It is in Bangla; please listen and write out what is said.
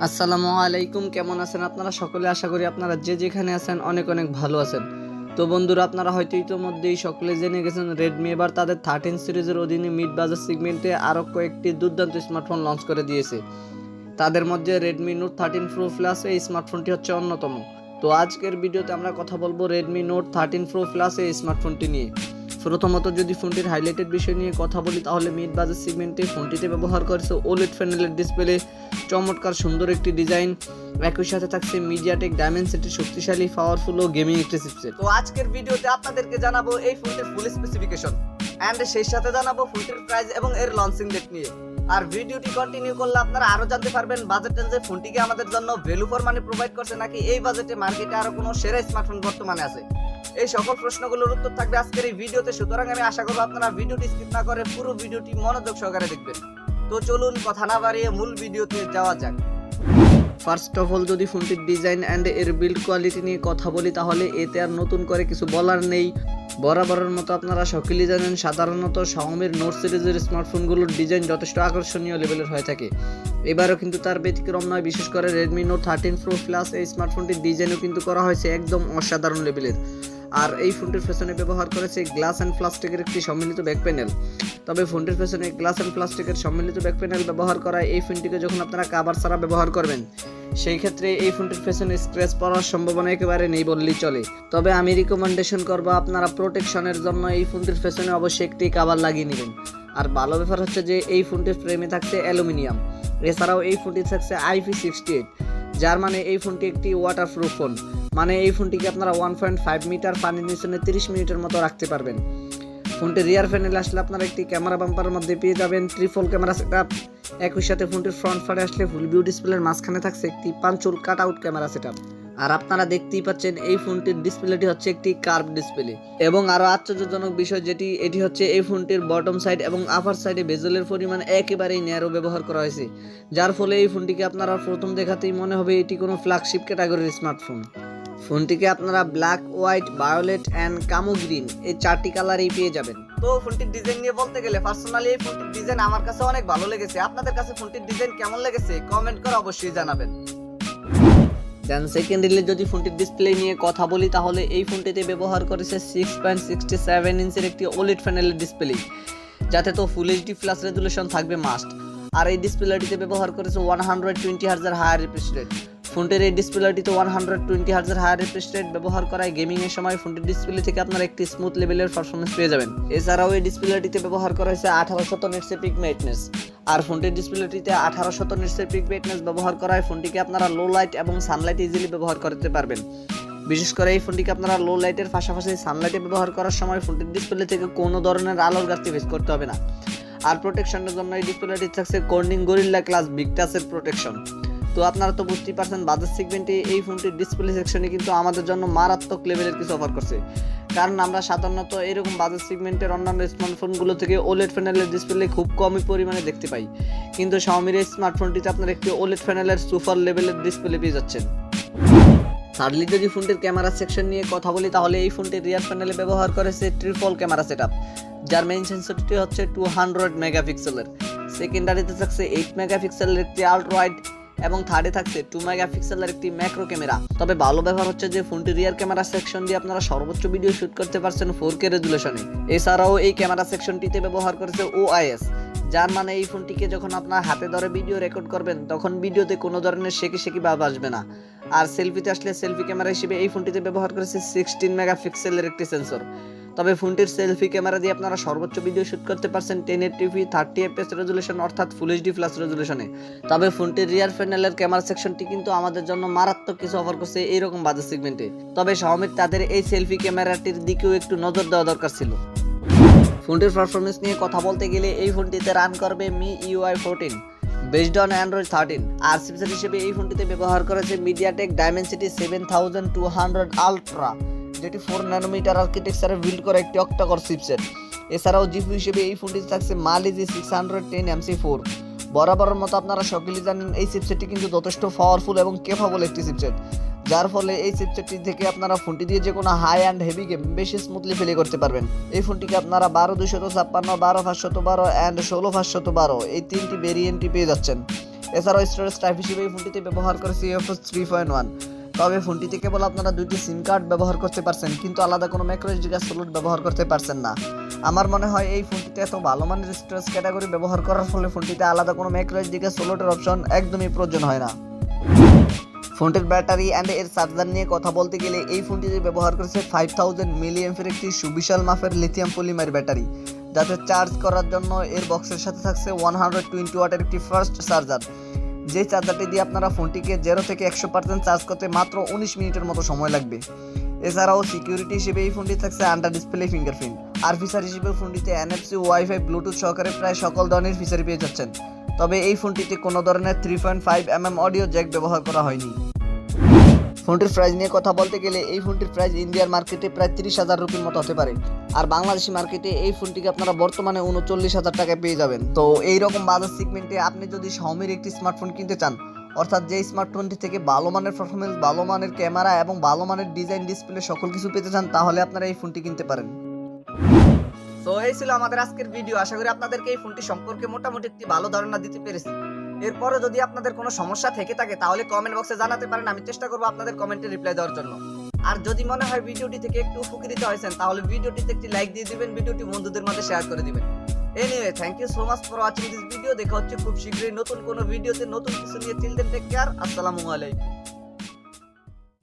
আসসালামু আলাইকুম, কেমন আছেন আপনারা সকলে? আশা করি আপনারা যে যেখানে আছেন অনেক অনেক ভালো আছেন। তো বন্ধুরা, আপনারা হয়তো ইতোমধ্যেই সকলে জেনে গেছেন রেডমি এবার তাদের 13 সিরিজের অধীনে মিড বাজেট সেগমেন্টে আরও কয়েকটি দুর্দান্ত স্মার্টফোন লঞ্চ করে দিয়েছে। তাদের মধ্যে রেডমি নোট 13 প্রো প্লাস এই স্মার্টফোনটি হচ্ছে অন্যতম। তো আজকের ভিডিওতে আমরা কথা বলবো রেডমি নোট 13 প্রো প্লাস এই স্মার্টফোনটি নিয়ে। প্রথমত যদি ফোনটির হাইলাইটেড বিষয় নিয়ে কথা বলি, তাহলে মিড বাজেট সেগমেন্টে ফোনটিতে ব্যবহার করেছে ওলেড প্যানেলের ডিসপ্লে, চমৎকার সুন্দর একটি ডিজাইন, একই সাথে থাকছে মিডিয়াটেক ডায়মেনসিটির শক্তিশালী পাওয়ারফুল ও গেমিং একটি চিপসেট। তো আজকের ভিডিওতে আপনাদেরকে জানাবো এই ফোনটির ফুল স্পেসিফিকেশন এন্ড সেই সাথে জানাবো ফোনটির প্রাইস এবং এর লঞ্চিং ডেট নিয়ে। আর ভিডিওটি কন্টিনিউ করলে আপনারা আরো জানতে পারবেন বাজেট রেঞ্জে ফোনটিকে আমাদের জন্য ভ্যালু ফর মানি প্রোভাইড করছে নাকি এই বাজেটে মার্কেটে আরো কোনো সেরা স্মার্টফোন বর্তমানে আছে। এই সকল প্রশ্নগুলোর উত্তর থাকবে আজকের এই ভিডিওতে, সুতরাং আমি আশা করব আপনারা ভিডিওটি স্কিপ না করে পুরো ভিডিওটি মনোযোগ সহকারে দেখবেন। তো চলুন কথা না বাড়িয়ে মূল ভিডিওতে যাওয়া যাক। ফার্স্ট অফ অল যদি ফোনটির ডিজাইন অ্যান্ড এর বিল্ড কোয়ালিটি নিয়ে কথা বলি, তাহলে এতে আর নতুন করে কিছু বলার নেই। বরাবরের মতো আপনারা সকলেই জানেন সাধারণত শাওমির নোট সিরিজের স্মার্টফোনগুলোর ডিজাইন যথেষ্ট আকর্ষণীয় লেভেলের হয়ে থাকে। এবারও কিন্তু তার ব্যতিক্রম নয়। বিশেষ করে রেডমি নোট 13 প্রো প্লাস এই স্মার্টফোনটির ডিজাইনও কিন্তু করা হয়েছে একদম অসাধারণ লেভেলের। আর এই ফোনটির পেছনে ব্যবহার করেছে গ্লাস অ্যান্ড প্লাস্টিকের একটি সম্মিলিত ব্যাক প্যানেল। তবে ফোনটির পেছনে গ্লাস অ্যান্ড প্লাস্টিকের সম্মিলিত ব্যাক প্যানেল ব্যবহার করায় এই ফোনটিকে যখন আপনারা কাভার ছাড়া ব্যবহার করবেন, সেই ক্ষেত্রে এই ফোনটির পেছনে স্ক্র্যাচ পড়ার সম্ভাবনা একেবারে নেই বললেই চলে। তবে আমি রিকমেন্ডেশন করবো আপনারা প্রোটেকশনের জন্য এই ফোনটির পেছনে অবশ্যই একটি কাভার লাগিয়ে নেবেন। আর ভালো ব্যাপার হচ্ছে যে এই ফোনটির ফ্রেমে থাকছে অ্যালুমিনিয়াম, এছাড়াও এই ফোনটি থাকছে IP68, যার মানে এই ফোনটি একটি ওয়াটারপ্রুফ ফোন। মানে এই ফোনটিকে আপনারা 1.5 মিটার পানির নিচে 30 মিনিটের মতো রাখতে পারবেন। ফোনটির রিয়ার প্যানেলে আসলে আপনারা একটি ক্যামেরা বাম্পারের মধ্যে পেয়ে যাবেন ট্রিপল ক্যামেরা সেটআপ। একই সাথে ফোনটির ফ্রন্ট ফারে আসলে ফুল ভিউ ডিসপ্লের মাঝখানে থাকছে একটি punch hole cut out camera setup. আর আপনারা দেখতেই পাচ্ছেন এই ফোনটির ডিসপ্লেটি হচ্ছে একটি কার্ভ ডিসপ্লে। এবং আরো আশ্চর্যজনক বিষয় যেটি, এটি হচ্ছে এই ফোনটির বটম সাইড এবং আপার সাইডে বেজেলের পরিমাণ একেবারেই ন্যারো ব্যবহার করা হয়েছে, যার ফলে এই ফোনটিকে আপনারা প্রথম দেখাতেই মনে হবে এটি কোনো ফ্ল্যাগশিপ ক্যাটাগরির স্মার্টফোন। ফোনটিকে আপনারা ব্ল্যাক, হোয়াইট, ভায়োলেট অ্যান্ড কামো গ্রিন এই 4টি কালারেই পেয়ে যাবেন। তো ফোনটির ডিজাইন নিয়ে বলতে গেলে পার্সোনালি এই ফোনটির ডিজাইন আমার কাছে অনেক ভালো লেগেছে। আপনাদের কাছে ফোনটির ডিজাইন কেমন লেগেছে কমেন্ট করে অবশ্যই জানাবেন। দেন সেকেন্ডলি যদি ফোনটির ডিসপ্লে নিয়ে কথা বলি, তাহলে এই ফোনটিতে ব্যবহার করেছে 6.67 ইঞ্চের একটি ওলেড প্যানেলের ডিসপ্লে, যাতে তো ফুল এইচডি প্লাস রেজুলেশন থাকবে মাস্ট। আর এই ডিসপ্লেটিতে ব্যবহার করেছে 120 হার্জের হায়ার রিফ্রেশ রেট। ফোনটির এই ডিসপ্লেটিতে 120 হার্জের হায়ার রিফ্রেশ রেট ব্যবহার করায় গেমিং এর সময় ফোনটির ডিসপ্লে থেকে আপনারা একটি স্মুথ লেভেলের পারফরম্যান্স পেয়ে যাবেন। এছাড়াও এই ডিসপ্লেটিতে ব্যবহার করা হয়েছে 1800 নিটসের পিক ব্রাইটনেস। আর ফোনটির ডিসপ্লেটিতে 1800 নিটসের পিক ব্রাইটনেস ব্যবহার করায় ফোনটিকে আপনারা লো লাইট এবং সানলাইট ইজিলি ব্যবহার করতে পারবেন। বিশেষ করে এই ফোনটিকে আপনারা লো লাইটের পাশাপাশি সানলাইটে ব্যবহার করার সময় ফোনটির ডিসপ্লে থেকে কোনো ধরনের আলোর ঘাটতি ফেস করতে হবে না। আর প্রোটেকশনের জন্য এই ডিসপ্লেটি থাকছে কর্নিং গরিল্লা ক্লাস বিগটাসের প্রোটেকশন। তো আপনারা তো বুঝতেই পারছেন বাজেট সেগমেন্টে এই ফোনটির ডিসপ্লে সেকশনে কিন্তু আমাদের জন্য মারাত্মক লেভেলের কিছু অফার করছে। কারণ আমরা সাধারণত এরকম বাজেট সেগমেন্টের অন্যান্য স্মার্টফোনগুলো থেকে ওলেড প্যানেলের ডিসপ্লে খুব কমই পরিমাণে দেখতে পাই, কিন্তু শাওমির এই স্মার্টফোনটিতে আপনারা একটি ওলেড প্যানেলের সুপার লেভেলের ডিসপ্লে পেয়ে যাচ্ছেন। থার্ডলি যদি ফোনটির ক্যামেরা সেকশন নিয়ে কথা বলি, তাহলে এই ফোনটির রিয়ার প্যানেলে ব্যবহার করেছে ট্রিপল ক্যামেরা সেটআপ, যার মেইন সেন্সরটি হচ্ছে 200 মেগাপিক্সেলের। সেকেন্ডারিতে থাকছে 8 মেগাপিক্সেলের একটি আলট্রা ওয়াইড এবং থার্ডে থাকছে 2 মেগাপিক্সেলের একটি ম্যাক্রো ক্যামেরা। তবে ভালো ব্যাপার হচ্ছে যে ফোনটির রিয়ার ক্যামেরা সেকশন দিয়ে আপনারা সর্বোচ্চ ভিডিও শুট করতে পারছেন 4K রেজুলেশনে। এছাড়াও এই ক্যামেরা সেকশনটিতে ব্যবহার করেছে OIS, যার মানে এই ফোনটিকে যখন আপনার হাতে ধরে ভিডিও রেকর্ড করবেন তখন ভিডিওতে কোনো ধরনের শেকি ভাব আসবে না। আর সেলফিতে আসলে সেলফি ক্যামেরা হিসেবে এই ফোনটিতে ব্যবহার করেছে 16 মেগাপিক্সেলের একটি সেন্সর। তবে ফোনটির সেলফি ক্যামেরা দিয়ে আপনারা সর্বোচ্চ ভিডিও শুট করতে পারছেন 1080p 30fps রেজুলেশন অর্থাৎ ফুল এইচডি প্লাস রেজুলেশনে। তবে ফোনটির রিয়ার প্যানেলের ক্যামেরা সেকশনটি কিন্তু আমাদের জন্য মারাত্মক কিছু অফার করছে এইরকম বাজেট সেগমেন্টে। তবে শাওমির তাদের এই সেলফি ক্যামেরাটির দিকেও একটু নজর দেওয়া দরকার ছিল। ফোনটির পারফরমেন্স নিয়ে কথা বলতে গেলে এই ফোনটিতে রান করবে MIUI 14 বেসড অন অ্যান্ড্রয়েড 13। আর চিপসেট হিসেবে এই ফোনটিতে ব্যবহার করেছে মিডিয়াটেক ডায়মেনসিটি 7200 আলট্রা, যেটি 4 ন্যানোমিটার আর্কিটেকচারে বিল্ড করা একটি অক্টাকোর চিপসেট। এছাড়াও জিপি হিসেবে এই ফোনটিতে থাকছে মালিজি 610 MC4। বরাবরের মতো আপনারা সকলেই জানেন এই চিপসেটটি কিন্তু যথেষ্ট পাওয়ারফুল এবং কেপাবল একটি চিপসেট, যার ফলে এই চিপসেটটি থেকে আপনারা ফোনটি দিয়ে যে কোনো হাই অ্যান্ড হেভি গেম বেশি স্মুথলি প্লে করতে পারবেন। এই ফোনটিকে আপনারা 12256, 12512 অ্যান্ড 16512 এই 3টি ভেরিয়েন্টই পেয়ে যাচ্ছেন। এছাড়াও স্টোরেজ টাইপ হিসেবে এই ফোনটিতে ব্যবহার করেছে UFS 3.1। তবে ফোনটিতে কেবল আপনারা 2টি সিম কার্ড ব্যবহার করতে পারছেন, কিন্তু আলাদা কোনো ম্যাইক্রোএসডি কার্ড স্লট ব্যবহার করতে পারছেন না। আমার মনে হয় এই ফোনটিতে এত ভালো মানের স্টোরেজ ক্যাটাগরি ব্যবহার করার ফলে ফোনটিতে আলাদা কোনো ম্যাইক্রোএসডি কার্ড স্লটের অপশন একদমই প্রয়োজন হয় না। ফোনটির ব্যাটারি অ্যান্ড এর চার্জার নিয়ে কথা বলতে গেলে এই ফোনটিতে ব্যবহার করেছে 5000 মিলিঅ্যাম্পের একটি সুবিশাল মাপের লিথিয়াম পলিমার ব্যাটারি, যাতে চার্জ করার জন্য এর বক্সের সাথে থাকছে 120 ওয়াটের একটি ফাস্ট চার্জার। যে চার্জারটি দিয়ে আপনারা ফোনটিকে 0 থেকে 100% চার্জ করতে মাত্র 19 মিনিটের মতো সময় লাগবে। এছাড়াও সিকিউরিটি হিসেবে এই ফোনটি থাকছে আন্ডার ডিসপ্লে ফিঙ্গারপ্রিন্ট। আর ফিচার হিসেবে ফোনটিতে NFC, ওয়াইফাই, ব্লুটুথ সহকারে প্রায় সকল ধরনের ফিচার পেয়ে যাচ্ছেন। তবে এই ফোনটিতে কোনো ধরনের 3.5mm অডিও জ্যাক ব্যবহার করা হয়নি। ফোনটির প্রাইস নিয়ে কথা বলতে গেলে এই ফোনটির প্রাইস ইন্ডিয়ার মার্কেটে প্রায় 30,000 রুপির মতো হতে পারে, আর বাংলাদেশি মার্কেটে এই ফোনটিকে আপনারা বর্তমানে 39,000 টাকায় পেয়ে যাবেন। তো এইরকম বাজার সেগমেন্টে আপনি যদি Xiaomiর একটি স্মার্টফোন কিনতে চান, অর্থাৎ যে স্মার্টফোনটি থেকে ভালো মানের পারফরমেন্স, ভালো মানের ক্যামেরা এবং ভালো মানের ডিজাইন, ডিসপ্লে সকল কিছু পেতে চান, তাহলে আপনারা এই ফোনটি কিনতে পারেন। তো এই ছিল আমাদের আজকের ভিডিও। আশা করি আপনাদেরকে এই ফোনটি সম্পর্কে মোটামুটি একটি ভালো ধারণা দিতে পেরেছি। এরপরে যদি আপনাদের কোনো সমস্যা থেকে থাকে তাহলে কমেন্ট বক্সে জানাতে পারেন, আমি চেষ্টা করবো আপনাদের কমেন্টে রিপ্লাই দেওয়ার জন্য। আর যদি মনে হয় ভিডিওটি থেকে একটু উপকৃত হয়েছেন তাহলে ভিডিওটিতে একটি লাইক দিয়ে দিবেন, ভিডিওটি বন্ধুদের মাঝে শেয়ার করে দিবেন। Anyway, thank you so much for watching this video. দেখা হচ্ছে খুব শীঘ্রই নতুন কোনো ভিডিওতে নতুন কিছু নিয়ে। টিল দেন টেক কেয়ার, আসসালামু আলাইকুম।